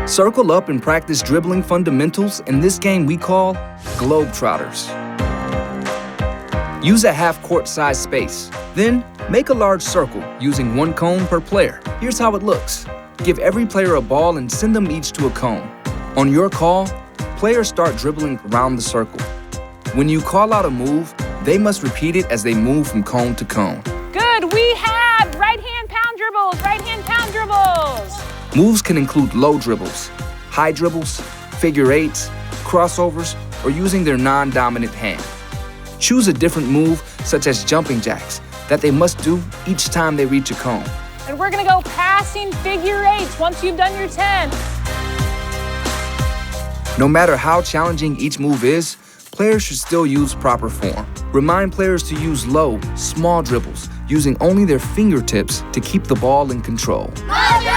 Circle up and practice dribbling fundamentals in this game we call Globetrotters. Use a half-court size space. Then, make a large circle using one cone per player. Here's how it looks. Give every player a ball and send them each to a cone. On your call, players start dribbling around the circle. When you call out a move, they must repeat it as they move from cone to cone. Good, we have right-hand pound dribbles, right-hand pound dribbles. Moves can include low dribbles, high dribbles, figure eights, crossovers, or using their non-dominant hand. Choose a different move, such as jumping jacks, that they must do each time they reach a cone. And we're gonna go passing figure eights once you've done your 10. No matter how challenging each move is, players should still use proper form. Remind players to use low, small dribbles, using only their fingertips to keep the ball in control. MOJO!